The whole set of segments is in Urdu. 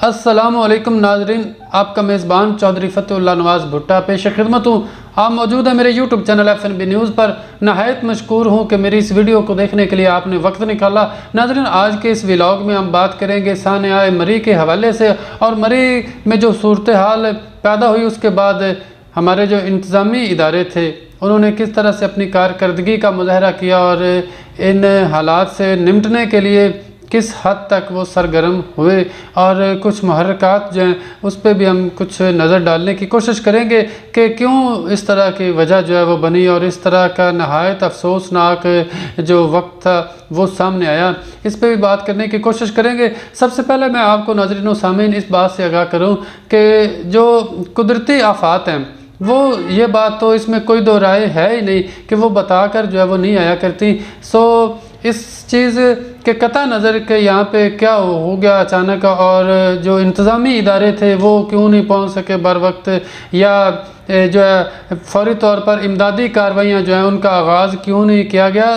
السلام علیکم ناظرین، آپ کا میزبان چودھری فتح اللہ نواز بھٹا پیش خدمت ہوں۔ آپ موجود ہیں میرے یوٹیوب چینل FNB نیوز پر۔ نہایت مشکور ہوں کہ میری اس ویڈیو کو دیکھنے کے لیے آپ نے وقت نکالا۔ ناظرین، آج کے اس ویلاگ میں ہم بات کریں گے سانحہ مری کے حوالے سے، اور مری میں جو صورتحال پیدا ہوئی اس کے بعد ہمارے جو انتظامی ادارے تھے انہوں نے کس طرح سے اپنی کارکردگی کا مظاہرہ کیا، اور ان حالات سے نمٹنے کے لیے کس حد تک وہ سرگرم ہوئے، اور کچھ محرکات جو ہیں اس پہ بھی ہم کچھ نظر ڈالنے کی کوشش کریں گے کہ کیوں اس طرح کی وجہ جو ہے وہ بنی، اور اس طرح کا نہایت افسوسناک جو وقت تھا وہ سامنے آیا، اس پہ بھی بات کرنے کی کوشش کریں گے۔ سب سے پہلے میں آپ کو ناظرین و سامعین اس بات سے آگاہ کروں کہ جو قدرتی آفات ہیں وہ یہ بات تو اس میں کوئی دو رائے ہے ہی نہیں کہ وہ بتا کر جو ہے وہ نہیں آیا کرتی۔ اس چیز کے قطع نظر کہ یہاں پہ کیا ہو گیا اچانک، اور جو انتظامی ادارے تھے وہ کیوں نہیں پہنچ سکے بر وقت، یا جو ہے فوری طور پر امدادی کارروائیاں جو ہیں ان کا آغاز کیوں نہیں کیا گیا۔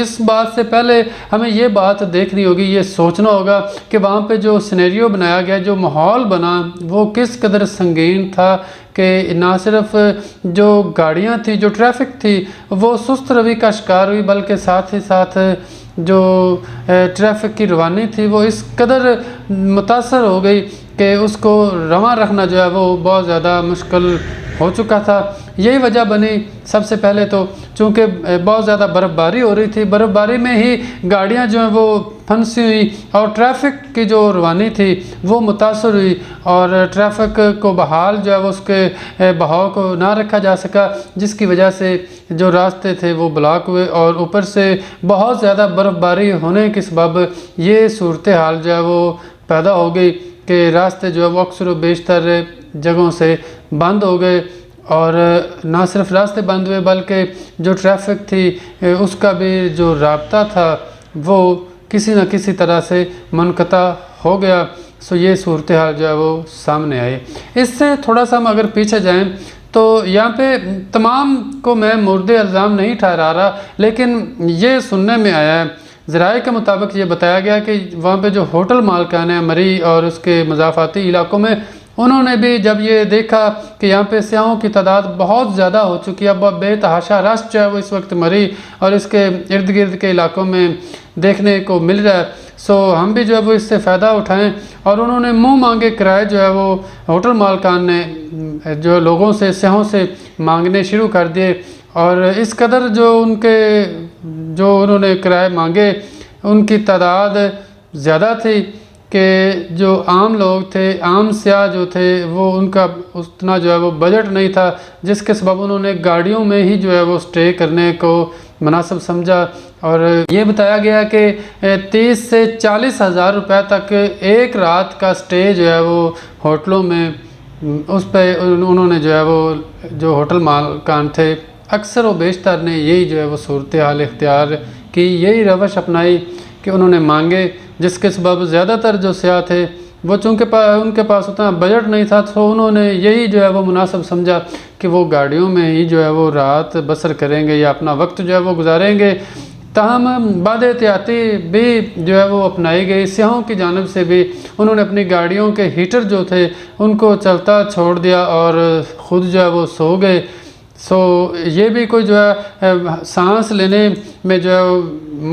اس بات سے پہلے ہمیں یہ بات دیکھنی ہوگی، یہ سوچنا ہوگا کہ وہاں پہ جو سینیریو بنایا گیا، جو ماحول بنا، وہ کس قدر سنگین تھا کہ نہ صرف جو گاڑیاں تھیں، جو ٹریفک تھی وہ سست روی کا شکار ہوئی، بلکہ ساتھ ہی ساتھ جو ٹریفک کی روانی تھی وہ اس قدر متاثر ہو گئی کہ اس کو رواں رکھنا جو ہے وہ بہت زیادہ مشکل ہو چکا تھا۔ یہی وجہ بنی سب سے پہلے تو چونکہ بہت زیادہ برف باری ہو رہی تھی، برف باری میں ہی گاڑیاں جو ہیں وہ پھنسی ہوئی، اور ٹریفک کی جو روانی تھی وہ متاثر ہوئی، اور ٹریفک کو بحال جو ہے وہ اس کے بہاؤ کو نہ رکھا جا سکا، جس کی وجہ سے جو راستے تھے وہ بلاک ہوئے، اور اوپر سے بہت زیادہ برف باری ہونے کے سبب یہ صورتحال جو ہے وہ پیدا ہو گئی کہ راستے جو ہے وہ اکثر و بیشتر جگہوں سے بند ہو گئے، اور نہ صرف راستے بند ہوئے بلکہ جو ٹریفک تھی اس کا بھی جو رابطہ تھا وہ کسی نہ کسی طرح سے منقطع ہو گیا۔ یہ صورتحال جو ہے وہ سامنے آئی۔ اس سے تھوڑا سا ہم اگر پیچھے جائیں تو یہاں پہ تمام کو میں مورد الزام نہیں ٹھہرا رہا، لیکن یہ سننے میں آیا ہے، ذرائع کے مطابق یہ بتایا گیا کہ وہاں پہ جو ہوٹل مالکان ہیں مری اور اس کے مضافاتی علاقوں میں، انہوں نے بھی جب یہ دیکھا کہ یہاں پہ سیاحوں کی تعداد بہت زیادہ ہو چکی ہے، بہت بے تحاشا رش جو ہے وہ اس وقت مری اور اس کے ارد گرد کے علاقوں میں دیکھنے کو مل رہا ہے، ہم بھی جو ہے وہ اس سے فائدہ اٹھائیں، اور انہوں نے منہ مانگے کرائے جو ہے وہ ہوٹل مالکان نے جو لوگوں سے، سیاحوں سے مانگنے شروع کر دیے، اور اس قدر جو انہوں نے کرائے مانگے ان کی تعداد زیادہ تھی کہ جو عام لوگ تھے، عام سیاح جو تھے، وہ ان کا اتنا جو ہے وہ بجٹ نہیں تھا، جس کے سبب انہوں نے گاڑیوں میں ہی جو ہے وہ سٹے کرنے کو مناسب سمجھا، اور یہ بتایا گیا کہ 30 سے 40 ہزار روپے تک ایک رات کا سٹے جو ہے وہ ہوٹلوں میں، اس پہ انہوں نے جو ہے وہ جو ہوٹل مالکان تھے اکثر و بیشتر نے یہی جو ہے وہ صورتحال اختیار کی، یہی روش اپنائی کہ انہوں نے مانگے، جس کے سبب زیادہ تر جو سیاح تھے وہ چونکہ ان کے پاس اتنا بجٹ نہیں تھا، تو انہوں نے یہی جو ہے وہ مناسب سمجھا کہ وہ گاڑیوں میں ہی جو ہے وہ رات بسر کریں گے یا اپنا وقت جو ہے وہ گزاریں گے۔ تاہم بعد احتیاطی بھی جو ہے وہ اپنائی گئی، سیاحوں کی جانب سے بھی انہوں نے اپنی گاڑیوں کے ہیٹر جو تھے ان کو چلتا چھوڑ دیا اور خود جو ہے وہ سو گئے۔ یہ بھی کوئی جو ہے سانس لینے میں جو ہے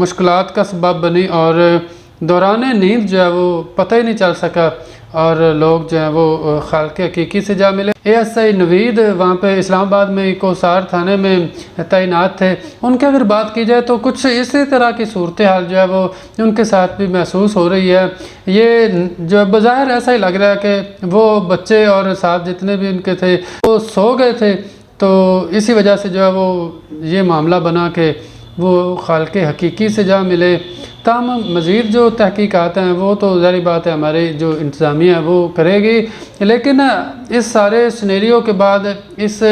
مشکلات کا سبب بنی، اور دوران نیند جو ہے وہ پتہ ہی نہیں چل سکا، اور لوگ جو ہیں وہ خالق حقیقی سے جا ملے۔ ASI نوید وہاں پہ اسلام آباد میں کوثار تھانے میں تعینات تھے، ان کی اگر بات کی جائے تو کچھ اسی طرح کی صورتحال جو ہے وہ ان کے ساتھ بھی محسوس ہو رہی ہے۔ یہ جو بظاہر ایسا ہی لگ رہا ہے کہ وہ بچے اور ساتھ جتنے بھی ان کے تھے وہ سو گئے تھے، تو اسی وجہ سے جو ہے وہ یہ معاملہ بنا کہ وہ خالق حقیقی سے جا ملے۔ تاہم مزید جو تحقیقات ہیں وہ تو ظاہر بات ہے ہماری جو انتظامیہ ہے وہ کرے گی، لیکن اس سارے سینیریو کے بعد، اس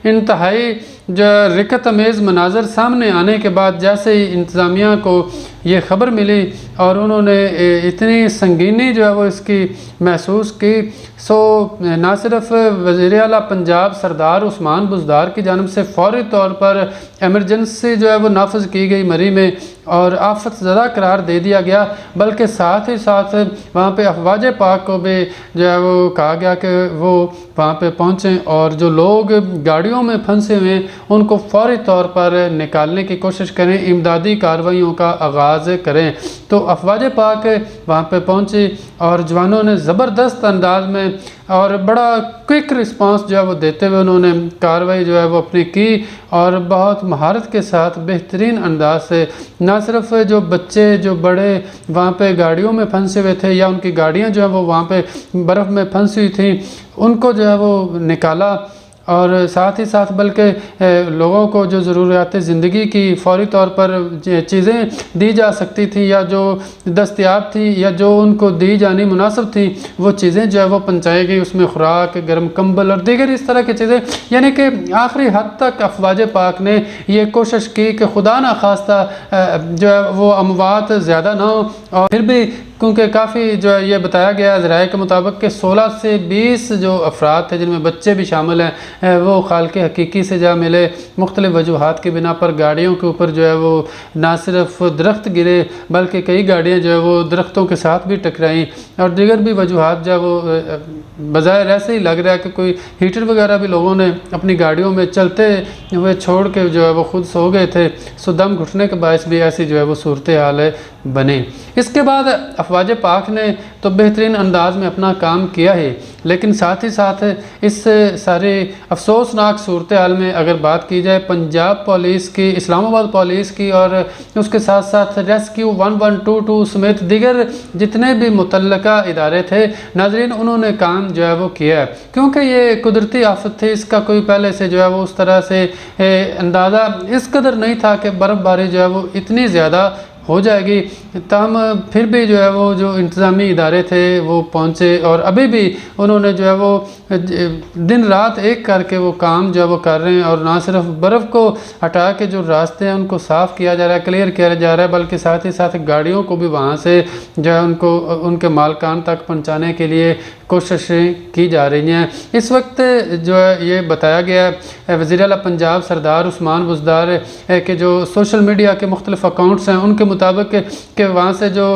انتہائی جو رکت امیز مناظر سامنے آنے کے بعد، جیسے ہی انتظامیہ کو یہ خبر ملی اور انہوں نے اتنی سنگینی جو ہے وہ اس کی محسوس کی، نہ صرف وزیر اعلیٰ پنجاب سردار عثمان بزدار کی جانب سے فوری طور پر ایمرجنسی جو ہے وہ نافذ کی گئی مری میں، اور آفت زدہ قرار قرار دے دیا گیا، بلکہ ساتھ ہی ساتھ وہاں پہ افواج پاک کو بھی جو ہے وہ کہا گیا کہ وہ وہاں پہ پہنچیں اور جو لوگ گاڑیوں میں پھنسے ہوئے ہیں ان کو فوری طور پر نکالنے کی کوشش کریں، امدادی کارروائیوں کا آغاز کریں۔ تو افواج پاک وہاں پہ پہنچی اور جوانوں نے زبردست انداز میں اور بڑا کوئک رسپانس جو ہے وہ دیتے ہوئے انہوں نے کارروائی جو ہے وہ اپنی کی، اور بہت مہارت کے ساتھ بہترین انداز سے نہ صرف جو بچے جو بڑے وہاں پہ گاڑیوں میں پھنسے ہوئے تھے یا ان کی گاڑیاں جو ہیں وہ وہاں پہ برف میں پھنسی ہوئی تھیں ان کو جو ہے وہ نکالا، اور ساتھ ہی ساتھ بلکہ لوگوں کو جو ضروریات زندگی کی فوری طور پر چیزیں دی جا سکتی تھیں یا جو دستیاب تھیں یا جو ان کو دی جانی مناسب تھیں وہ چیزیں جو ہے وہ پہنچائی گئی، اس میں خوراک، گرم کمبل اور دیگر اس طرح کی چیزیں، یعنی کہ آخری حد تک افواج پاک نے یہ کوشش کی کہ خدا نخواستہ جو ہے وہ اموات زیادہ نہ ہوں، اور پھر بھی کیونکہ کافی جو ہے یہ بتایا گیا ذرائع کے مطابق کہ 16 سے 20 جو افراد تھے جن میں بچے بھی شامل ہیں وہ خالق حقیقی سے جا ملے، مختلف وجوہات کی بنا پر گاڑیوں کے اوپر جو ہے وہ نہ صرف درخت گرے بلکہ کئی گاڑیاں جو ہے وہ درختوں کے ساتھ بھی ٹکرائیں، اور دیگر بھی وجوہات جو ہے وہ بظاہر ایسے ہی لگ رہا ہے کہ کوئی ہیٹر وغیرہ بھی لوگوں نے اپنی گاڑیوں میں چلتے ہوئے چھوڑ کے جو ہے وہ خود سو گئے تھے، سو دم گھٹنے کے باعث بھی ایسی جو ہے وہ صورتحال بنے۔ اس کے بعد افواج پاک نے تو بہترین انداز میں اپنا کام کیا ہے، لیکن ساتھ ہی ساتھ اس سارے افسوسناک صورتحال میں اگر بات کی جائے پنجاب پولیس کی، اسلام آباد پولیس کی، اور اس کے ساتھ ساتھ ریسکیو 1122 سمیت دیگر جتنے بھی متعلقہ ادارے تھے، ناظرین انہوں نے کام جو ہے وہ کیا ہے، کیونکہ یہ قدرتی آفت تھی، اس کا کوئی پہلے سے جو ہے وہ اس طرح سے اندازہ اس قدر نہیں تھا کہ برف باری جو ہے وہ اتنی زیادہ ہو جائے گی، تاہم پھر بھی جو ہے وہ جو انتظامی ادارے تھے وہ پہنچے، اور ابھی بھی انہوں نے جو ہے وہ دن رات ایک کر کے وہ کام جو ہے وہ کر رہے ہیں، اور نہ صرف برف کو ہٹا کے جو راستے ہیں ان کو صاف کیا جا رہا ہے، کلیئر کیا جا رہا ہے، بلکہ ساتھ ہی ساتھ گاڑیوں کو بھی وہاں سے جو ہے ان کو ان کے مالکان تک پہنچانے کے لیے کوششیں کی جا رہی ہیں۔ اس وقت جو ہے یہ بتایا گیا ہے وزیر اعلیٰ پنجاب سردار عثمان بزدار کہ جو سوشل میڈیا کے مختلف اکاؤنٹس ہیں ان کے مطابق کہ وہاں سے جو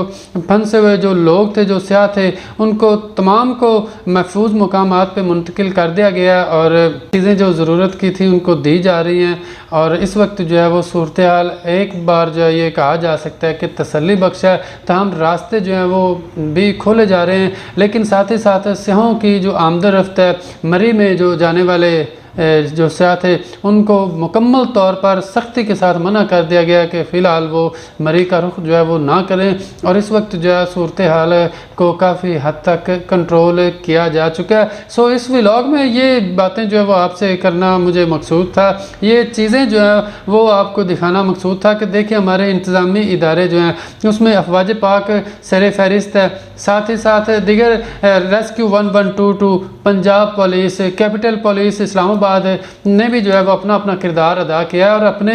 پھنسے ہوئے جو لوگ تھے، جو سیاح تھے، ان کو تمام کو محفوظ مقامات پہ منتقل کر دیا گیا، اور چیزیں جو ضرورت کی تھی ان کو دی جا رہی ہیں، اور اس وقت جو ہے وہ صورتحال ایک بار جو ہے یہ کہا جا سکتا ہے کہ تسلی بخش ہے، تاہم راستے جو ہیں وہ بھی کھولے جا رہے ہیں، لیکن ساتھ ہی ساتھ سیاحوں کی جو آمد و رفت ہے، مری میں جو جانے والے جو سیاح تھے ان کو مکمل طور پر سختی کے ساتھ منع کر دیا گیا کہ فی الحال وہ مری کا رخ جو ہے وہ نہ کریں، اور اس وقت جو ہے صورتحال کو کافی حد تک کنٹرول کیا جا چکا ہے۔ سو اس ولاگ میں یہ باتیں جو ہے وہ آپ سے کرنا مجھے مقصود تھا، یہ چیزیں جو ہیں وہ آپ کو دکھانا مقصود تھا کہ دیکھیں ہمارے انتظامی ادارے جو ہیں اس میں افواج پاک سر فہرست ہے، ساتھ ہی ساتھ دیگر rescue 1122، Punjab police, capital police Islamabad نے بھی جو ہے وہ اپنا اپنا کردار ادا کیا ہے، اور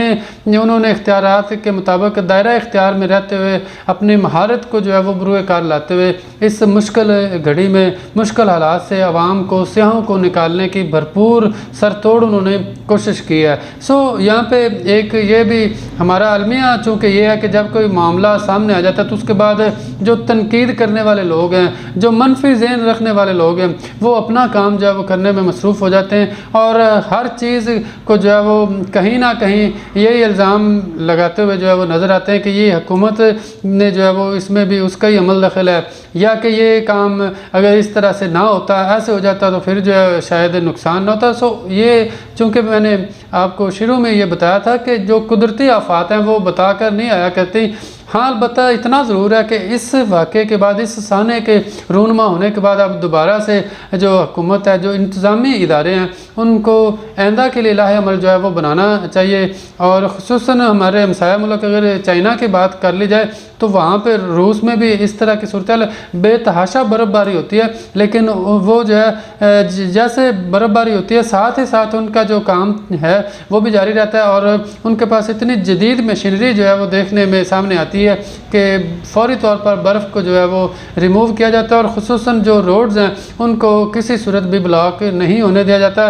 انہوں نے اختیارات کے مطابق دائرہ اختیار میں رہتے ہوئے اپنی مہارت کو جو ہے وہ بروئے کار لاتے ہوئے اس مشکل گھڑی میں مشکل حالات سے عوام کو، سیاحوں کو نکالنے کی بھرپور سر توڑ انہوں نے کوشش کی ہے۔ سو یہاں پہ ایک یہ بھی ہمارا المیہ چونکہ یہ ہے کہ جب کوئی معاملہ سامنے آ جاتا ہے تو اس کے بعد جو تنقید کرنے والے لوگ ہیں، جو منفی ذہن رکھنے والے لوگ ہیں، وہ اپنا کام جو ہے وہ کرنے میں مصروف ہو جاتے ہیں، اور ہر چیز کو جو ہے وہ کہیں نہ کہیں یہی الزام لگاتے ہوئے جو ہے وہ نظر آتے ہیں کہ یہ حکومت نے جو ہے وہ اس میں بھی اس کا ہی عمل دخل ہے، یا کہ یہ کام اگر اس طرح سے نہ ہوتا، ایسے ہو جاتا تو پھر جو ہے شاید نقصان نہ ہوتا۔ سو یہ چونکہ میں نے آپ کو شروع میں یہ بتایا تھا کہ جو قدرتی آفات ہیں وہ بتا کر نہیں آیا کرتی، ہاں البتہ اتنا ضرور ہے کہ اس واقعے کے بعد، اس سانحے کے رونما ہونے کے بعد اب دوبارہ سے جو حکومت ہے، جو انتظامی ادارے ہیں، ان کو آئندہ کے لیے لاہ عمل جو ہے وہ بنانا چاہیے، اور خصوصاً ہمارے ہمسایہ ملک اگر چائنا کی بات کر لی جائے تو وہاں پہ روس میں بھی اس طرح کی صورتحال بے تحاشا برف باری ہوتی ہے، لیکن وہ جو ہے جیسے برف باری ہوتی ہے ساتھ ہی ساتھ ان کا جو کام ہے وہ بھی جاری رہتا ہے، اور ان کے پاس اتنی جدید مشینری جو ہے وہ دیکھنے میں سامنے آتی ہے کہ فوری طور پر برف کو جو ہے وہ ریموو کیا جاتا ہے، اور خصوصاً جو روڈز ہیں ان کو کسی صورت بھی بلاک نہیں ہونے دیا جاتا۔